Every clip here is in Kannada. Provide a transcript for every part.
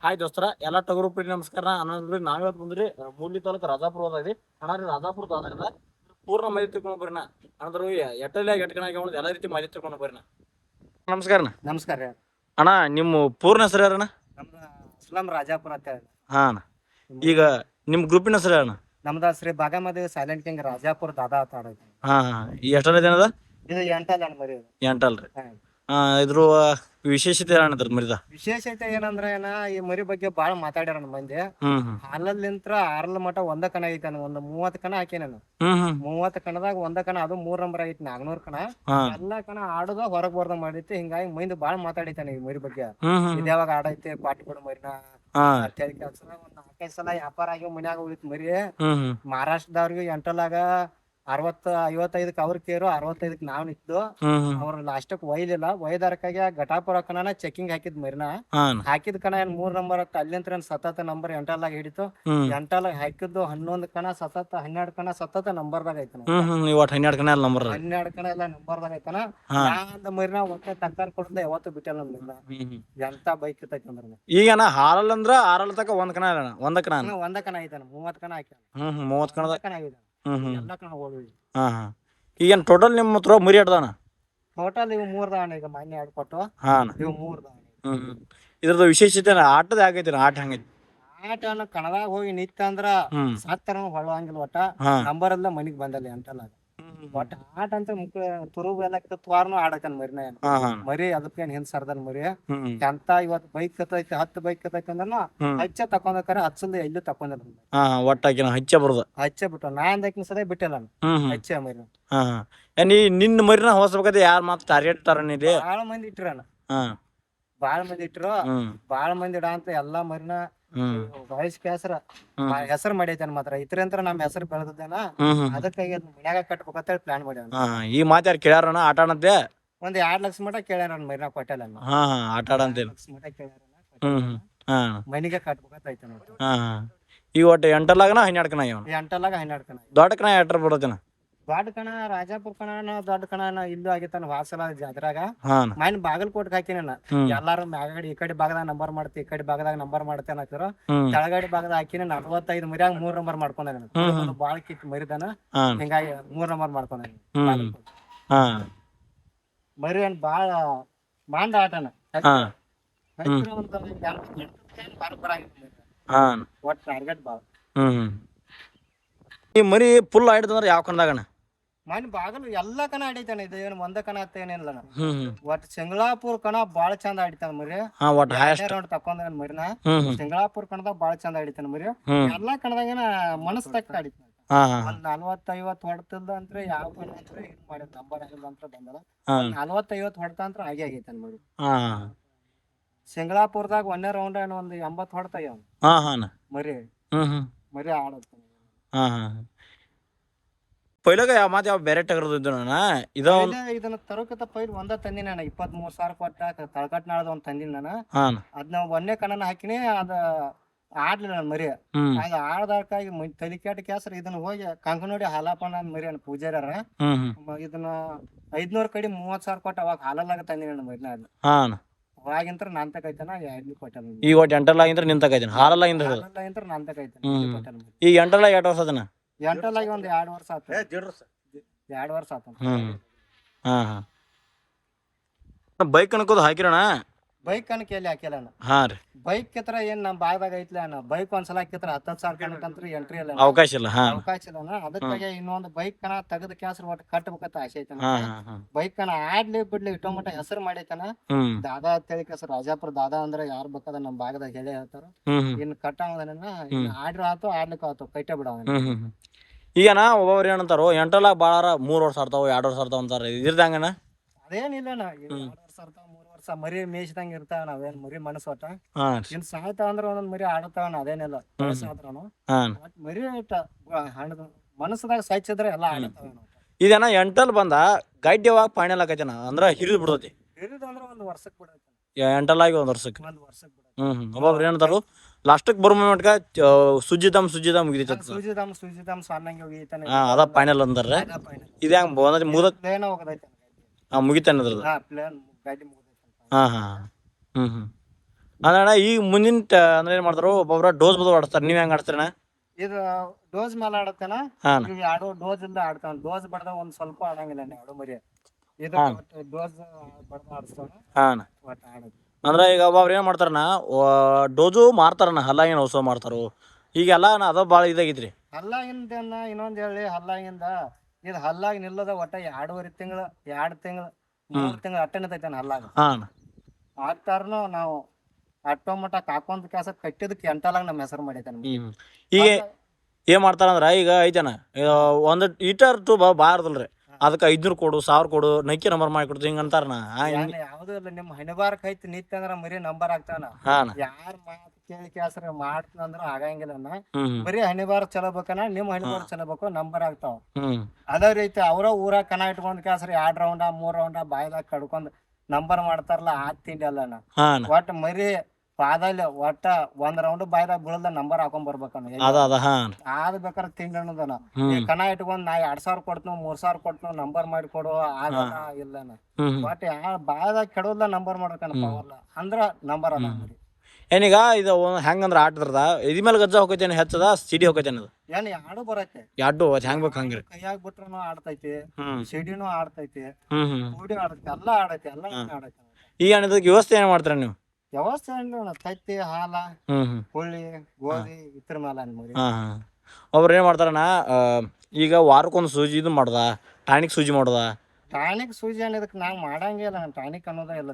ಹಾಯ್ ದೋಸ್ತರ ಎಲ್ಲ ಟಗರು ಪ್ರೀತಿ ನಮಸ್ಕಾರ ಅನ್ನೋದ್ರಿ ನಾವಿವತ್ತು ಬಂದ್ರಿ ಮೂಲಿ ತಾಲೂಕು ರಾಜಾಪುರ ಹೋದ್ರಿ ಅಣ್ಣ ರೀ ರಾಜಾಪುರದ ಆದ್ರಿಂದ ಪೂರ್ಣ ಮದಿ ತಿಳ್ಕೊಂಡು ಬರ್ರಿ ಅಂದ್ರೆ ಎಟ್ಟಲ್ಲಿ ಎಟ್ಕನಾಗಿ ಎಲ್ಲ ರೀತಿ ಮದಿ ತಿಳ್ಕೊಂಡು ಬರ್ರಿ ನಮಸ್ಕಾರ ನಮಸ್ಕಾರ ರೀ ಅಣ್ಣ ನಿಮ್ಮ ಪೂರ್ಣ ಹೆಸರು ಯಾರಣ್ಣ? ನಮ್ದು ಅಸ್ಲಂ ರಾಜಾಪುರ ಅಂತ ಹೇಳಿ. ಹಾ ಅಣ್ಣ, ಈಗ ನಿಮ್ಮ ಗ್ರೂಪಿನ ಹೆಸರು ಅಣ್ಣ? ನಮ್ದು ಶ್ರೀ ಬಾಗಮತಿ ಸೈಲೆಂಟ್ ಕಿಂಗ್ ರಾಜಾಪುರ ದಾದಾ ಅಂತ ಆಡೈತಿ. ಹಾ ಹಾ, ಎಷ್ಟನೇ ದಿನದ? ಇದು ಎಂಟಲ್ಲ ಮರಿ ಇದು. ಎಂಟಲ್ರಿ. ಹಾ. ಇದ್ರ ವಿಶೇಷತೆ ಏನಂದ್ರ ಮರಿದ? ವಿಶೇಷತೆ ಏನಂದ್ರೆ ಈ ಮರಿ ಬಗ್ಗೆ ಬಾಳ ಮಾತಾಡ್ಯಾರ ನಮ್ಮ ಮಂದಿ. ಹಾಲಲ್ಲಿಂತ್ರ ಆರಲ್ ಮಟ ಒಂದ ಕಣ ಐತೆ ಒಂದು 30 ಕಣ ಹಾಕಿ ನಾನು. 30 ಕಣದಾಗ ಒಂದ ಕಣ ಅದು 3 ನಂಬರ್ ಐತಿ 400 ಕಣ. ಎಲ್ಲಾ ಕಣ ಆಡೋದ ಹೊರಗ್ ಬರ್ದ ಮಾಡೈತಿ. ಹಿಂಗಾಗಿ ಮಂದಿ ಬಾಳ ಮಾತಾಡಿತಾನೆ ಈ ಮರಿ ಬಗ್ಗೆ. ಇದ್ಯಾವಾಗ ಆಡೈತಿ ಪಾಟಿ ಕೊಡು ಮರಿನ ಕೆಲಸ ಒಂದ್ 4-5 ಸಲ ವ್ಯಾಪಾರ ಆಗಿ ಮನ್ಯಾಗ ಉಳಿತ್ ಮರಿ. ಮಹಾರಾಷ್ಟ್ರದವ್ರಿಗೆ ಎಂಟಲಾಗ 60-55 ಅವ್ರ ಕೇರು 65 ನಾವ್ ನಿಂತು ಅವ್ರ ಲಾಸ್ಟಕ್ ಒಯ್ಲಿಲ್ಲ. ಒಯ್ದಾರಕ್ಕಾಗಿ ಘಟಾಪುರ ಕಣನ ಚೆಕಿಂಗ್ ಹಾಕಿದ್ ಮರಿನ ಹಾಕಿದ್ ಕಣ ಏನ್ 3 ನಂಬರ್ ಅಲ್ಲಿಂತ್ರ ಸತತ ನಂಬರ್ ಎಂಟಲಾಗ ಹಿಡಿತು. ಎಂಟಲಾಗ ಹಾಕಿದ್ದು 11 ಕಣ ಸತತ 12 ಕಣ ಸತತ ನಂಬರ್ದಾಗ ಐತನ. 12 ಕಣ ಎಲ್ಲ ನಂಬರ್ 12 ಕಣ ಎಲ್ಲ ನಂಬರ್ದಾಗ ಐತನ. ನಾಂದ ಮರಿನ ಒಟ್ಟೆ ತಕ್ಕಾರ್ ಕೊಡ್ದ ಯಾವತ್ತು ಬಿಟ್ಟಲ್ಲ ನಮ್ಮಿಲ್ಲ. ಎಂತ ಬೈಕ್ ಇರ್ತೈತಿ ಅಂದ್ರ ಈಗನ ಹಾಲಲ್ ಅಂದ್ರ ಆರಲ್ ತಕ ಒಂದ್ ಕಣ ಅಲ್ಲ ಒಂದ ಕಣ ಒಂದ ಕಣ ಐತನ 30 ಕಣ ಹಾಕಿ 30 ಕಣದ ಕಣ ಐತ ಎಲ್ಲ ಕಣ ಹೋದ್ವಿ. ಈಗೇನ್ ಟೋಟಲ್ ನಿಮ್ಮ ಹತ್ರ ಮರಿ ಆಡ್ದಾನ? ಟೋಟಲ್ ಇವು 3 ದಾವಣ ಈಗ ಮಾನ್ಯ 2 ಕೊಟ್ಟು ಇವು 3 ದಾವಣ. ಇದ್ರದ್ದು ವಿಶೇಷತೆ ಆಟದ ಆಗೈತಿ ಆಟ ಹಂಗೈತಿ. ಆಟ ಕಣದಾಗ ಹೋಗಿ ನಿಂತ ಅಂದ್ರ ಸತ್ತರ ಹೊಳಂಗಿಲ್ಲ. ಒಟ್ಟ ನಂಬರ್ ಎಲ್ಲ ಮನಿಗ್ ಬಂದಲ್ಲಿ ಅಂತಲ್ಲ. ಒಟ್ಟ ಆಟ ಅಂತ ಮುಖ್ಯ ತುರುಬು ಎಲ್ಲ ತ್ವಾರ್ನು ಆಡಕನ್ ಮರಿನ ಮರಿ ಅದಕ್ಕೇನ್ ಹಿಂದ್ ಸರ್ದನ್ ಮರಿ ಎಂತ ಇವತ್ ಬೈಕ್ ಕತ್ತೈತಿ 10 ಬೈಕ್ ಕತ್ತೈತಿ ಅಂದ್ರ ಹಚ್ಚ ತಕೊಂಡಕ್ಕಾರ ಹಚ್ಚಲ್ದ ಎಲ್ಲೂ ತಕೊಂಡ ಒಟ್ಟಾಕಿನ ಹಚ್ಚ ಬರುದ ಹಚ್ಚೆ ಬಿಟ್ಟು ನಾ ಅಂದಕಿನ ಸದ ಬಿಟ್ಟಿಲ್ಲ ಹಚ್ಚೆ ಮರಿ. ನೀ ನಿನ್ನ ಮರಿನ ಹೊಸಬೇಕದ ಯಾರ ಮಾತು ಟಾರ್ಗೆಟ್ ಇಟ್ಟಾರ? ಬಾಳ ಮಂದಿ ಇಟ್ಟಿರಣ ಬಾಳ ಮಂದಿ ಇಟ್ರು. ಬಾಳ ಮಂದಿ ಇಡ ಅಂತ ಎಲ್ಲಾ ಮರಿನ ವಯಸ್ಕ ಹೆಸರು ಮಾಡೈತೇನ ಮಾತ್ರ ಇತರಂತ್ರ ನಮ್ ಹೆಸರು ಬೆಳೆದೇನ ಅದಕ್ಕಾಗಿ ಮನ್ಯಾಗ ಕಟ್ಬೇಕಂತ ಪ್ಲಾನ್ ಮಾಡ್ಯಾನ. ಈ ಮಾತು ಯಾರು ಕೇಳ್ಯಾರಣ ಆಟ ಆಡಂತೆ? ಒಂದ್ 2 ಲಕ್ಷ ಮಟ ಕೇಳ್ಯಾರ ಮರಿನ ಕೊಟ್ಟಲ್ಲ ಆಟ ಆಡಂತ ಮಟ ಕೇಳ್ಯಾರ ಮನಿಗೆ ಕಟ್ಬೇಕಂತ ಐತೆ ನೋಡಿ. ಈಗ ಒಟ್ಟು 8 ಲಾಗನ 12 ಕಣ ಇವ 8ಲಾಗ 12 ಕಣ ದೊಡ್ಡ ಕಣ ಎಟ್ರ ಬರೋತೇನ? ದೊಡ್ಡ ಕಣ ರಾಜಾಪುರ ಕಣ ದೊಡ್ಡ ಕಣ ಇಲ್ಲೂ ಆಗೈತಾನ ವಾಸಲ ಜಾತ್ರಾಗ. ಮೈನ್ ಬಾಗಲಕೋಟೆ ಹಾಕಿನ ಎಲ್ಲಾರು ಮ್ಯಾಗಡಿ ಈ ಕಡೆ ಭಾಗದಾಗ ನಂಬರ್ ಮಾಡ್ತಿ ಈ ಕಡೆ ಭಾಗದಾಗ ನಂಬರ್ ಮಾಡ್ತೇನೆ ಹಾಕಿರ ಕೆಳಗಡೆ ಭಾಗದಾಗ ಹಾಕಿನ 45 ಮರಿಯಾಗ 3 ನಂಬರ್ ಮಾಡ್ಕೊಂಡ ಬಾಳ ಕಿಕ್ ಮರಿದಾನ. ಹಿಂಗಾಗಿ 3 ನಂಬರ್ ಮಾಡ್ಕೊಂಡ ಮರಿ ಏನ್ ಬಾಳ ಮಾಂಡ ಆಟನ ಒಟ್ ಟಾರ್ಗೆಟ್ ಬಾಳ. ಈ ಮರಿ ಫುಲ್ ಆಡಿದಂದ್ರ ಯಾವ ಕಣದಾಗಣ? ಮನ್ ಬಾಗಲು ಎಲ್ಲಾ ಕಣ ಆಡಿತಾನ. ಇದು ಏನ್ ಒಂದ ಕಣ ಅಂತ ಏನಿಲ್ಲ. ಒಟ್ ಸಿಂಗಳಾಪುರ ಕಣ ಬಾಳ ಚಂದ ಆಡಿತಾನ ಮರಿ. ರೌಂಡ್ ತಕೊಂಡ ಮರಿನ ಸಿಂಗಳಾಪುರ ಕಣದಾಗ ಬಾಳ ಚಂದ ಆಡಿತಾನ ಮರಿ. ಎಲ್ಲಾ ಕಣದಾಗ ಮನಸ್ ತಕ್ಕ ಆಡಿತಾನ. ಒಂದ್ 40-50 ಹೊಡ್ತದ ಅಂತ್ರ ಯಾವ ಕಣ ಅಂತ್ರ ಇದು ಮಾಡಿದ ನಂಬರ್ ಆಗಿಲ್ಲ ಅಂತ ಬಂದಲ್ಲ. 40-50 ಹೊಡ್ತ ಅಂತ್ರ ಆಗೇ ಆಗೈತಾನ ಮರಿ. ಸಿಂಗಳಾಪುರದಾಗ 1ನೇ ರೌಂಡ್ ಒಂದ್ 80 ಹೊಡ್ತಾಯ ಮರಿ ಮರಿ ಆಡತ್ತ. ಪೈಲಾಗ ಯಾವ ಬೇರೆ ಟಗರ್ದು ಇದನ್ನ ತರೋಕತ್ತ ಪೈಲ್ ಒಂದ ತಂದಿನ 23,000 ಕೊಟ್ಟ ತಳಕಟ್ನಾಳದ ಒಂದ್ ತಂದಿನ ನಾನು. ಅದ್ನ 1ನೇ ಕಣನ ಹಾಕಿನಿ. ಅದ ಆಡ್ಲಿಲ್ಲ ನನ್ ಮರಿ. ಅದ ಆಡ್ದಕ್ಕಾಗಿ ತಲಿಕಾಟ ಕ್ಯಾಸ್ರ ಇದನ್ನ ಹೋಗಿ ಕಂಕನೋಡಿ ಹಾಲಪ್ಪನ ಮರಿ ಅನ್ ಪೂಜಾರ ಇದನ್ನ 500 ಕಡಿ 30,000 ಕೊಟ್ಟ ಅವಾಗ ಹಾಲಲ್ಲಾಗ ತಂದಿನ ನನ್ನ ಮರಿನ. ಅದ್ ಅವಾಗಿಂತ್ರ ನಾನ್ ತಕೈತನ 2 ಕೊಟ್ಟ. ಈಗ ಒಟ್ಟು 8 ನಿನ್ ತಕೈತನ ಹಾಲಲ್ಲಾಗಿಂದ ನಾನ್ ತಕೈತನ. ಈಗ 8 8 ವರ್ಷ ಅದನ್ನ 8 ಒಂದ್ 2 ವರ್ಷ ಆತ. 2 ವರ್ಷ ಆತ. ಬೈಕ್ ಅನ್ಕೋದು ಹಾಕಿರೋಣ? ಬೈಕ್ ಅನ್ಕ ಎಲ್ಲಿ ಹಾಕಿಲ್ಲ. ಬೈಕ್ ಕೆತ್ರ ಏನ್ ನಮ್ ಭಾಗದಾಗ ಐತ್ಲ ಬೈಕ್ ಒಂದ್ಸಲ ಹಾಕಿದ್ರ 10,000 ಕಣಕಂತ್ರ ಎಂಟ್ರಿ ಇಲ್ಲ, ಅವಕಾಶ ಇಲ್ಲ. ಅದಕ್ಕಾಗಿ ಇನ್ನೊಂದ್ ಬೈಕ್ ಕಣ ತೆಗದ್ ಕ್ಯಾಸ್ರ ಒಟ್ಟು ಕಟ್ಬೇಕಂತ ಆಸೆ ಐತನ. ಬೈಕ್ ಕಣ ಆಡ್ಲಿ ಬಿಡ್ಲಿ ಇಟ್ಟೋ ಮಟ್ಟ ಹೆಸರು ಮಾಡೈತನ. ದಾದಾ ಅಂತೇಳಿ ಹೆಸರು ರಾಜಾಪುರ ದಾದಾ ಅಂದ್ರೆ ಯಾರು ಬೇಕಾದ ನಮ್ ಭಾಗದಾಗ ಹೇಳಿ ಹೇಳ್ತಾರ. ಇನ್ ಕಟ್ಟಾವದನ ಆಡ್ರ ಆತು ಆಡ್ಲಿಕ್ಕ ಆತು ಕೈಟ ಬಿಡವ. ಈಗನ ಒಬ್ಬೊಬ್ರು ಏನಂತಾರೋ 8 ಲಾಕ್ ಬಾಳ 3 ವರ್ಷ ಆಡ್ತಾವ 2 ವರ್ಷ ಆಡ್ತಾವ ಅಂತಾರ. ಇದ್ರದಂಗನ ಅದೇನಿಲ್ಲ 2 ವರ್ಷ ಆಡ್ತಾವ 3 ವರ್ಷ ಮರಿ ಮೇಯ್ಸಿದಂಗ ಇರ್ತಾವ. ನಾವೇನ್ ಮರಿ ಮನಸ್ಸು ಒಟ್ಟ ಇನ್ ಸಾಯ್ತಾವ ಅಂದ್ರ ಒಂದೊಂದ್ ಮರಿ ಆಡತಾವ. ಅದೇನಿಲ್ಲ ಮರಿ ಹಣ್ಣದ ಮನಸ್ಸದಾಗ ಸಾಯ್ಸಿದ್ರೆ ಎಲ್ಲಾ ಆಡತಾವ. ಇದನ್ನ 8 ಬಂದ ಗಡ್ಡೆವಾಗ ಫೈನಲ್ ಆಕೈತನ ಅಂದ್ರ ಹಿರಿದು ಬಿಡ್ತೈತಿ. ಹಿರಿದು ಅಂದ್ರ 1 ವರ್ಷಕ್ ಬಿಡೈತಿ. 8 ಆಗಿ 1 ವರ್ಷಕ್ಕೆ ಒಬ್ಬೊಬ್ರು ಏನಂತಾರು ಲಾಸ್ಟಕ್ ಬರೋ ಮೂಮೆಂಟ್ಗ ಸುಜಿದಮ್ ಮುಗಿತೈತಿ. ಸುಜಿದಮ್ ಸಣ್ಣಂಗೆ ಹೋಗಿತಾನೆ ಅದ ಫೈನಲ್ ಅಂತಾರ. ಇದು ಹೆಂಗ್ ಮುಗಿದ ಪ್ಲೇನ್ ಹೋಗದೈತಿ ಮುಗಿತಾನ ಅದ್ರದ್ದು. ಪ್ಲೇನ್ ಗಾಡಿ ಮುಗಿದೈತಿ. ಅಣ್ಣ ಈಗ ಮುಂದಿನ ಅಂದ್ರೆ ಏನ್ ಮಾಡ್ತಾರೋ ಒಬ್ಬೊಬ್ರ ಡೋಸ್ ಬದು ಆಡ್ತಾರೆ, ನೀವ್ ಹೆಂಗ್ ಆಡ್ತಾರಣ್ಣ? ಇದು ಡೋಸ್ ಮೇಲೆ ಆಡತ್ತೇನ, ಹಾ ಈಗ ಆಡೋ ಡೋಸ್ ಇಂದ ಆಡ್ತಾನ. ಡೋಸ್ ಬಡ್ದ ಒಂದ್ ಸ್ವಲ್ಪ ಆಡಂಗಿಲ್ಲ ಆಡು ಮರಿ. ಇದು ಹಾ. ಡೋಸ್ ಬಡ್ದ ಆಡಿಸ್ತಾನ ಹಾ ಒಟ್ಟ ಆಡೋದು. ಅಂದ್ರೆ ಈಗ ಒಬ್ಬೊಬ್ರು ಏನ್ ಮಾಡ್ತಾರಣ್ಣ, ಡೋಸು ಮಾರ್ತಾರಣ್ಣ, ಹಲ್ಲಾಗಿನ ಔಷಧ ಮಾಡ್ತಾರೋ ಈಗೆಲ್ಲ ಅದ ಭಾಳ ಇದಾಗೈತ್ರಿ. ಹಲ್ಲಾಗಿಂದ ಇನ್ನೊಂದ್ ಹೇಳಿ, ಹಲ್ಲಾಗಿಂದ ಇದು ಹಲ್ಲಾಗಿ ನಿಲ್ಲದ ಒಟ್ಟ 2.5 ತಿಂಗಳು 2 ತಿಂಗಳು 3 ತಿಂಗಳು ಅಟ್ಟೆ ನಿಂತೈತಾನ ಹಲ್ಲಾಗ. ಹಾ ಆಗ್ತಾರನು ನಾವು ಅಟ್ಟೋ ಮಟ್ಟ ಕಾಕೊಂಡ್ ಕ್ಯಾಸ ಕಟ್ಟಿದಕ್ಕೆ ಎಂಟಲಾಗ ನಮ್ಮ ಹೆಸರು ಮಾಡೈತಾನ. ಈಗ ಏನ್ ಮಾಡ್ತಾರಂದ್ರ ಈಗ ಐತನ ಒಂದ್ ಈಟರ್ ಟು ಬಾರದಲ್ರಿ, ಅದಕ್ಕೆ 500 ಕೊಡು 1000 ಕೊಡು ನಕ್ಕಿ ನಂಬರ್ ಮಾಡಿ ಕೊಡ್ತು ಹಿಂಗ ಅಂತಾರಣ್ಣ. ಯಾವ್ದು ಇಲ್ಲ, ನಿಮ್ ಹಣಿಬಾರಕ್ ಐತಿ ನಿತ್ಯ ಅಂದ್ರ ಮರಿ ನಂಬರ್ ಆಗ್ತಾನ. ಯಾರ ಮಾತು ಕೇಳಿ ಕ್ಯಾಸ್ರ ಮಾಡ್ತಂದ್ರ ಆಗಂಗಿಲ್ಲ. ಬರೀ ಹಣಿಬಾರ ಚಲೋ ಬೇಕನ, ನಿಮ್ ಹಣಿಬಾರ ಚಲೋ ಬೇಕು, ನಂಬರ್ ಆಗ್ತಾವ. ಅದೇ ರೀತಿ ಅವ್ರ ಊರಾಗ ಕನ ಇಟ್ಕೊಂಡ್ ಕ್ಯಾಸ್ರ 2 ರೌಂಡ 3 ರೌಂಡ ಬಾಯ್ದಾಗ ಕಡ್ಕೊಂಡ್ ನಂಬರ್ ಮಾಡ್ತಾರಲ್ಲ, ಆ ತಿಂಡಿ ಅಲ್ಲನ. ಒಟ್ಟ ಮರಿ ಪಾದಲ್ಲಿ ಒಟ್ಟ 1 ರೌಂಡ್ ಬಾಯ್ದಾಗ ಬೀಳದ ನಂಬರ್ ಹಾಕೊಂಡ್ ಬರ್ಬೇಕನ್ನ. ಅದ್ ಬೇಕಾದ್ರೆ ತಿಂಡಿ ಅನ್ನೋದನ. ಈ ಕನ ಇಟ್ಕೊಂಡ್ ನಾ 2000 ಕೊಡ್ತನು 3000 ಕೊಡ್ತನು ನಂಬರ್ ಮಾಡಿ ಕೊಡು ಆಗಲ್ಲ ಇಲ್ಲನ. ಒಟ್ಟ ಬಾಯ್ದಾಗ ಕೆಡೋದ್ಲ ನಂಬರ್ ಮಾಡ್ಬೇಕನ್ನ ಪವರ್ಲ ಅಂದ್ರ ನಂಬರ್ ಅದ ಮರಿ. ಏನೀಗ ಇದು ಹೆಂಗಂದ್ರ ಆಟದ್ರದ ಇದ್ ಮೇಲೆ ಗಜ್ಜಾ ಹೋಗೈತೇನೆ ಹೆಚ್ಚದ ಸಿಡಿ ಹೋಗೈತೇನೆ? ಅದು ಏನ್ ಎರಡು ಬರತ್ತೆ, ಎರಡು ಹೆಂಗ್ ಬೇಕು ಹಂಗ್ರಿ. ಕೈಯಾಗ ಬಿಟ್ರನು ಆಡ್ತೈತಿ, ಸಿಡಿನೂ ಆಡ್ತೈತಿ, ಕೂಡಿ ಆಡೈತಿ, ಎಲ್ಲ ಆಡೈತಿ, ಎಲ್ಲ ಆಡೈತಿ. ಈಗ ಇದಕ್ಕೆ ವ್ಯವಸ್ಥೆ ಏನ್ ಮಾಡ್ತಾರ ನೀವು? ವ್ಯವಸ್ಥೆ ತತ್ತಿ ಹಾಲ ಹುಳ್ಳಿ ಗೋಧಿ ಇದ್ರ ಮೇಲೆ ಮರಿ. ಒಬ್ರು ಏನ್ ಮಾಡ್ತಾರಣ್ಣ, ಈಗ ವಾರಕ್ಕೊಂದು ಸೂಜಿ ಇದು ಮಾಡ್ದ, ಟಾನಿಕ್ ಸೂಜಿ ಮಾಡ್ದ. ಟಾನಿಕ್ ಸೂಜಿ ಅನ್ನೋದಕ್ಕೆ ನಾವ್ ಮಾಡಂಗಿಲ್ಲ, ಟಾನಿಕ್ ಅನ್ನೋದ ಇಲ್ಲ.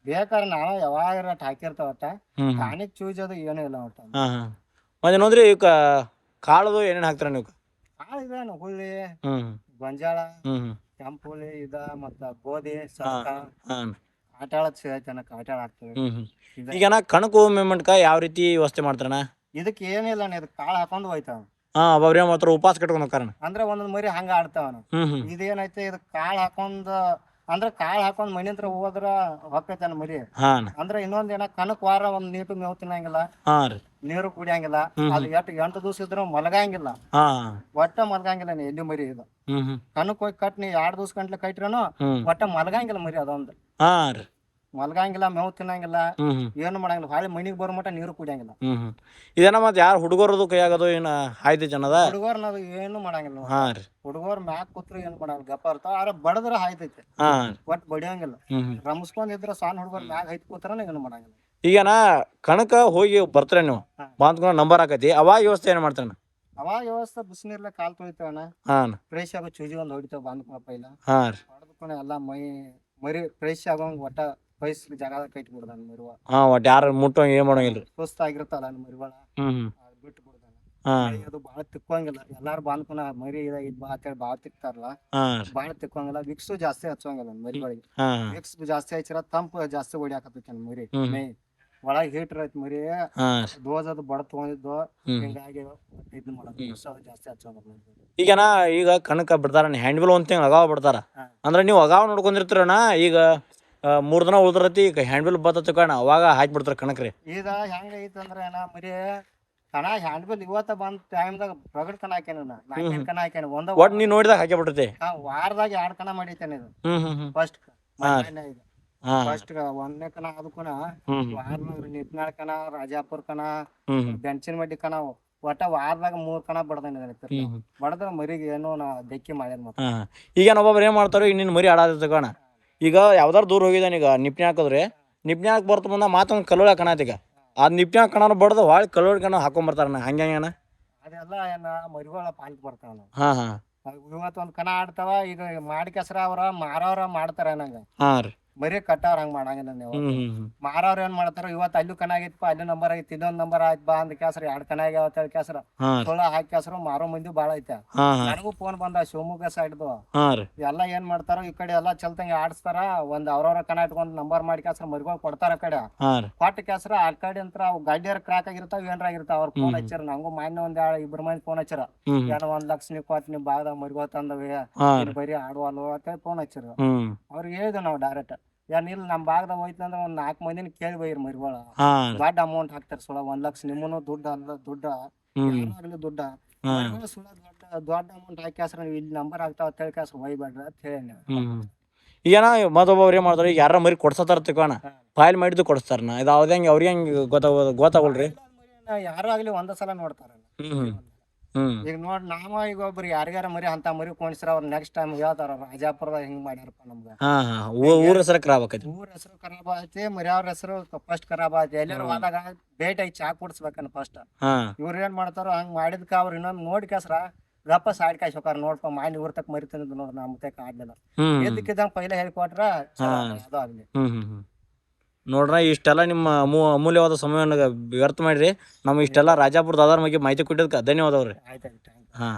ಬೇಕಾದ್ರೆ ನಾವು ಯಾವಾಗ ಹಾಕಿರ್ತಾವತ್ತ ಟಾನಿಕ್ ಸೂಜಿ ಅದು ಏನೂ ಇಲ್ಲ ಒಟ್ಟ. ಮತ್ತೆ ನೋಡ್ರಿ ಇವಕ್ಕ ಕಾಳದು ಏನೇನ್ ಹಾಕ್ತಾರ ನೀವು? ಕಾಳು ಇದೇನು ಹುಳ್ಳಿ, ಗೊಂಜಾಳ, ಕೆಂಪು ಹುಳಿ ಇದ ಮತ್ತ ಗೋಧಿ ಸತ್ತ ಆಟಾಳದ್ ಸಿಗೈತನಕ ಆಟಾಳ ಹಾಕ್ತೇವೆ. ಈಗನ ಕಣಕ್ ಮೂಮೆಂಟ್ಕ ಯಾವ ರೀತಿ ವ್ಯವಸ್ಥೆ ಮಾಡ್ತಾರಣ್ಣ? ಇದಕ್ಕೆ ಏನಿಲ್ಲ, ಇದಕ್ ಕಾಳು ಹಾಕೊಂಡ್ ಹೋಯ್ತಾವ. ಒಬ್ಬರು ಏನ್ ಮಾಡ್ತಾರ ಉಪವಾಸ ಕಟ್ಕೊಂಡ್ ಹೋಗ್ತಾರ ಅಂದ್ರೆ ಒಂದೊಂದ್ ಮರಿ ಹಂಗ ಆಡ್ತಾವನ. ಇದೇನೈತೆ ಇದಕ್ ಕಾಳು ಹಾಕೊಂಡ್ ಅಂದ್ರ ಕಾಳು ಹಾಕೊಂಡ್ ಮನಿ ಹತ್ರ ಹೋದ್ರ ಹೊಕ್ಕೈತನ ಮರಿ. ಅಂದ್ರ ಇನ್ನೊಂದ್ ಏನ ಕನಕ್ ವಾರ ಒಂದ್ ನೀಟು ಮೇವ್ ತಿನ್ನಂಗಿಲ್ಲ, ನೀರು ಕುಡಿಯಂಗಿಲ್ಲ. ಅದು 8 ದಿವಸ ಇದ್ರ ಮಲಗಂಗಿಲ್ಲ, ಒಟ್ಟ ಮಲಗಂಗಿಲ್ಲ ಎಲ್ಲಿ ಮರಿ. ಇದು ಕನಕ್ ಹೋಗಿ ಕಟ್ ನೀ 2 ದಿವಸ ಗಂಟ್ಲೆ ಕಟ್ರನು ಒಟ್ಟ ಮಲಗಂಗಿಲ್ಲ ಮರಿ. ಅದೊಂದು ಮಲ್ಗಂಗಿಲ್ಲ, ಮೇವ್ ತಿನ್ನಂಗಿಲ್ಲ, ಏನು ಮಾಡಂಗಿಲ್ಲ. ಹೊಳ್ಳಿ ಮನಿಗ್ ಬರೋ ಮಟ ನೀರು ಕುಡಿಯಂಗಿಲ್ಲ. ಇದೇನ ಮತ್ ಯಾರು ಹುಡುಗರದು ಕೈಯಾಗದು ಏನ ಆಯ್ತು ಜನದ ಹುಡುಗರ್ನದು ಏನು ಮಾಡಂಗಿಲ್ಲ. ಹುಡುಗರ್ ಮ್ಯಾಕ್ ಕೂತ್ರು ಏನ್ ಮಾಡಂಗಿಲ್ಲ, ಗಪ್ಪ ಇರ್ತಾವ. ಆದ್ರೆ ಬಡದ್ರ ಹಾಯ್ತೈತಿ, ಒಟ್ ಬಡಿಯಂಗಿಲ್ಲ. ರಮಸ್ಕೊಂಡಿದ್ರ ಸಣ್ಣ ಹುಡುಗರ್ ಮ್ಯಾಗ ಹೈತ್ ಕೂತ್ರ ಏನು ಮಾಡಂಗಿಲ್ಲ. ಈಗನ ಕಣಕ ಹೋಗಿ ಬರ್ತಾರ ನೀವು ಬಾಂತ್ಕೊಂಡ್ ನಂಬರ್ ಹಾಕತಿ, ಅವಾಗ ವ್ಯವಸ್ಥೆ ಏನ್ ಮಾಡ್ತಾನ? ಅವಾಗ ವ್ಯವಸ್ಥೆ ಬಿಸಿನೀರ್ಲೆ ಕಾಲ್ ತೊಳಿತೇವನ, ಫ್ರೆಶ್ ಆಗೋ ಚೂಜಿ ಒಂದ್ ಹೊಡಿತೇವ ಬಾಂದ್ಕೊಳಪ್ಪ ಇಲ್ಲ ಹೊಡೆದ್ಕೊಂಡು ಎಲ್ಲ ಮರಿ ಫ್ರೆಶ್ ಆಗೋಂಗ್ ಒಟ್ಟ ಬಯಸ್ ಜಾಗದಾಗ ಕೈಟ್ ಬಿಡ್ದಾನ ಮರಿವ. ಒಟ್ಟು ಯಾರು ಮುಟ್ಟೋಂಗ ಏನ್ ಮಾಡೋಂಗಿಲ್ಲ, ಸುಸ್ತಾಗಿರ್ತಾಳ ಮರಿವಾಳ ಬಿಟ್ಟು ಬಿಡ್ದಾನ. ಅದು ಬಾಳ ತಿಕ್ಕೋಂಗಿಲ್ಲ. ಎಲ್ಲಾರು ಬಾಂದ್ಕೊನ ಮರಿ ಇದ್ ಬಾ ಅಂತೇಳಿ ಬಾಳ ತಿಕ್ತಾರಲ್ಲ, ಬಾಳ ತಿಕ್ಕೋಂಗಿಲ್ಲ. ವಿಕ್ಸು ಜಾಸ್ತಿ ಹಚ್ಚೋಂಗಿಲ್ಲ ಮರಿಗಳಿಗೆ. ವಿಕ್ಸ್ ಜಾಸ್ತಿ ಹಚ್ಚಿರ ತಂಪು ಜಾಸ್ತಿ ಹೊಡಿಯಾಕತ್ತೈತಿ ಮರಿ. ಮೇ ಒಳಗ್ ಹೀಟರ್ ಐತಿ ಮರಿ, ಡೋಸ್ ಅದು ಬಡ ತಗೊಂಡಿದ್ದು, ಹಿಂಗಾಗಿ ಇದ್ ಮಾಡೋದು ಜಾಸ್ತಿ ಹಚ್ಚೋಂಗಿಲ್ಲ. ಈಗನ ಈಗ ಕಣಕ ಬಿಡ್ತಾರ, ಹ್ಯಾಂಡ್ ಬಿಲ್ ಒಂದ್ ತಿಂಗ್ ಅಗಾವ ಬಿಡ್ತಾರ. ಅಂದ್ರೆ ನೀವು ಅಗಾವ್ ನೋಡ್ಕೊಂಡಿರ್ತೀರಣ್ಣ. ಈಗ 3 ದಿನ ಉಳ್ದಿರತಿ, ಈಗ ಹ್ಯಾಂಡ್ ಬಿಲ್ ಬತ್ತ ಕಣ ಅವಾಗ ಹಾಕ್ಬಿಡ್ತಾರ ಕಣಕ್ರಿ. ಈಗ ಹೆಂಗ ಐತಂದ್ರ ಏನ ಮರಿ ಕಣ ಹ್ಯಾಂಡ್ ಬಿಲ್ ಇವತ್ತ ಬಂದ್ ಟೈಮ್ದಾಗ ಪ್ರಗಟ್ ಕಣ ಹಾಕ್ಯಾನ, 4 ಕಣ ಹಾಕ್ಯಾನ. ಒಟ್ ನೀವ್ ನೋಡಿದಾಗ ಹಾಕಿ ಬಿಡ್ತೈತಿ. ವಾರದಾಗ 2 ಕಣ ಮಾಡೈತೇನೆ ಇದು. ಫಸ್ಟ್ ಫಸ್ಟ್ 1ನೇ ಕಣ ಅದಕ್ಕೂನ ವಾರದಾಗ ನಿತ್ನಾಳ್ ಕಣ, ರಾಜಾಪುರ ಕಣ, ಬೆಂಚಿನ ಮಡ್ಡಿ ಕಣ, ಒಟ್ಟ ವಾರದಾಗ 3 ಕಣ ಬಡ್ದಾನ. ಬಡದ್ರ ಮರಿಗೆ ಏನೋ ನಾ ದಕ್ಕಿ ಮಾಡ್ಯಾನ. ಈಗ ಒಬ್ಬೊಬ್ರು ಏನ್ ಮಾಡ್ತಾರ, ಈಗ ನಿನ್ ಮರಿ ಆಡಾದ ಕಣ, ಈಗ ಯಾವ್ದಾರು ದೂರ ಹೋಗಿದಾನ, ಈಗ ನಿಪ್ನೆ ಹಾಕಿದ್ರೆ ನಿಪ್ನೆ ಹಾಕಿ ಬರ್ತ ಬಂದ ಮಾತೊಂದು ಕಲ್ಲೋಳ ಕಣ ಐತಿಗ, ಆ ನಿಪ್ನೆ ಹಾಕಿ ಕಣ ಬಡ್ದು ಹೊಳ್ ಕಲ್ಲೋಳ ಕಣ ಹಾಕೊಂಡ್ ಬರ್ತಾರ. ಹಂಗೇನ ಅದೆಲ್ಲ ಏನ ಮರಿಗಳ ಪಾಲಿಗೆ ಬರ್ತಾವ. ಇವತ್ತು ಒಂದ್ ಕಣ ಆಡ್ತಾವ, ಈಗ ಮಾಡಿ ಕೆಸರ ಅವ್ರ ಮಾರವ್ರ ಮಾಡ್ತಾರ ನಂಗ. ಮರಿ ಕಟ್ಟಾರ ಹಂಗ ಮಾಡಂಗಿಲ್ಲ. ನೀವು ಮಾರವ್ರ ಏನ್ ಮಾಡ್ತಾರ, ಇವತ್ತು ಅಲ್ಲೂ ಕಣ ಆಗಿತ್ಪ, ಅಲ್ಲಿ ನಂಬರ್ ಆಗಿತ್ತು, ಇನ್ನೊಂದ್ ನಂಬರ್ ಆಯ್ತು ಬಾ ಅಂದ ಕ್ಯಾಸ್ರ 2 ಕಣ ಆಗ್ಯಾವ ಕ್ಯಾಸ್ರ ಸೊಳ ಹಾಕಿ ಕ್ಯಾಸ್ರ ಮಾರೋ ಮಂದಿ ಬಾಳ ಐತೆ. ನನಗೂ ಫೋನ್ ಬಂದ ಶಿವಮೊಗ್ಗ ಸೈಡ್ದು. ಎಲ್ಲ ಏನ್ ಮಾಡ್ತಾರ, ಈ ಕಡೆ ಎಲ್ಲಾ ಚಲ್ತಂಗ ಆಡ್ಸ್ತಾರ, ಒಂದ್ ಅವ್ರವ್ರ ಕಣ ಇಟ್ಕೊಂಡ್ ನಂಬರ್ ಮಾಡಿ ಕ್ಯಾಸ್ರ ಮರಿಗಳು ಕೊಡ್ತಾರ. ಆ ಕಡೆ ಕೊಟ್ಟ ಕ್ಯಾಸ್ರ ಆ ಕಡೆ ಅಂತ ಅವ್ ಗಾಡಿಯರ್ ಕ್ರಾಕ್ ಆಗಿರ್ತಾವ, ಏನ್ರ ಆಗಿರ್ತಾವ. ಅವ್ರ ಫೋನ್ ಹಚ್ಚಾರ, ನಂಗೂ ಮಾನ್ಯ ಒಂದ್ 2-3 ಮಂದಿ ಫೋನ್ ಹಚ್ಚಾರ. ಏನೋ 1 ಲಕ್ಷ ನೀ ಕೊಟ್ಟು ನಿಮ್ ಭಾಗದಾಗ ಮರಿಗಳು ತಂದವಿ, ಬರೀ ಆಡುವಲ್ವ ಅಂತ ಫೋನ್ ಹಚ್ಚಾರ. ಅವ್ರಿಗೆ ಹೇಳಿದ ನಾವು ಡೈರೆಕ್ಟ್, ಏನಿಲ್ಲ ನಮ್ ಭಾಗದಾಗ ಹೋಯ್ತಂದ್ರ ಒಂದ್ 4 ಮಂದಿನ ಕೇಳಿ ಬೈರ್ ಮರಿಗಳ ದೊಡ್ಡ ಅಮೌಂಟ್ ಹಾಕ್ತಾರ. ಸುಳ 1 ಲಕ್ಷ ನಿಮ್ಮನು ದುಡ್ಡು ಅಲ್ಲ, ದುಡ್ಡ ಯಾರಾಗ್ಲಿ ದುಡ್ಡ ಸುಳ ದೊಡ್ಡ ಅಮೌಂಟ್ ಹಾಕ್ಯಾಸ್ರ ನೀವು ಇಲ್ಲಿ ನಂಬರ್ ಆಗ್ತಾವ ಅಂತ ಹೇಳಿ ಒಯ್ಬೇಡ್ರಿ ಅಂತ ಹೇಳಿ. ಈಗೇನ ಮತ್ತೊಬ್ಬರು ಏನ್ ಮಾಡ್ತಾರೆ, ಈಗ ಯಾರ ಮರಿ ಕೊಡ್ಸತ್ತಾರ ತಿಳ್ಕೋಣ, ಫೈಲ್ ಮಾಡಿದ್ದು ಕೊಡಿಸ್ತಾರನ, ಇದು ಅವ್ರ ಹೆಂಗೆ ಅವ್ರಿಗೆ ಹೆಂಗೆ ಗೊತ್ತಾಗಲ್ರಿ? ಯಾರು ಆಗ್ಲಿ ಒಂದ ಸಲ ನೋಡ್ತಾರ. ಈಗ ನೋಡ್ ನಾವ ಈಗ ಒಬ್ರು ಯಾರ್ಯಾರ ಮರಿ ಅಂತ ಮರಿ ಕೊಂಡಿಸ್ರ ಅವ್ರ ನೆಕ್ಸ್ಟ್ ಟೈಮ್ ಹೇಳ್ತಾರ ರಾಜಾಪುರದಾಗ ಹಿಂಗ್ ಮಾಡ್ಯಾರಪ್ಪ ನಮ್ಗ. ಊರ ಹೆಸರು ಖರಾಬ್ ಆಕೈತಿ, ಊರ ಹೆಸರು ಖರಾಬ್ ಆಯ್ತಿ, ಮರ್ಯಾವ್ರ ಹೆಸರು ಫಸ್ಟ್ ಖರಾಬ್ ಆಯ್ತಿ. ಎಲ್ಲಾರು ಹೋದಾಗ ಭೇಟಿ ಚಾ ಕುಡ್ಸ್ಬೇಕನ್ನ ಫಸ್ಟ್. ಇವ್ರ ಏನ್ ಮಾಡ್ತಾರ ಹಂಗ್ ಮಾಡಿದ್ಕ ಅವ್ರ ಇನ್ನೊಂದ್ ನೋಡಿ ಕೆಸ್ರ ಗಪ್ಪ ಸಾಡ್ ಕಾಯ್ಸಿ ಹೋಗಾರ. ನೋಡ್ಪ ಮಾಡಿ ಊರ್ ತಕ್ ಮರಿ ತಂದಿದ್ದು ನೋಡ್ರಿ ನಾ ಮುತ್ತೆ ಕಾಡ್ಲಿಲ್ಲ ಎದಕ್ಕಿದ್ದಂಗ ಪೈಲೆ ಹೇಳ್ಕೊಟ್ರ ಅದು ಆಗ್ಲಿ. ನೋಡ್ರ ಇಷ್ಟೆಲ್ಲ ನಿಮ್ಮ ಅಮೂಲ್ಯವಾದ ಸಮಯವನ್ನು ವ್ಯರ್ಥ ಮಾಡ್ರಿ. ನಮ್ಗೆ ಇಷ್ಟೆಲ್ಲ ರಾಜಾಪುರ ದಾದಾರ ಬಗ್ಗೆ ಮಾಹಿತಿ ಕೊಟ್ಟಿದ್ದಕ್ಕೆ ಧನ್ಯವಾದವ್ರಿ. ಆಯ್ತಾಯ್ತು. ಹಾ.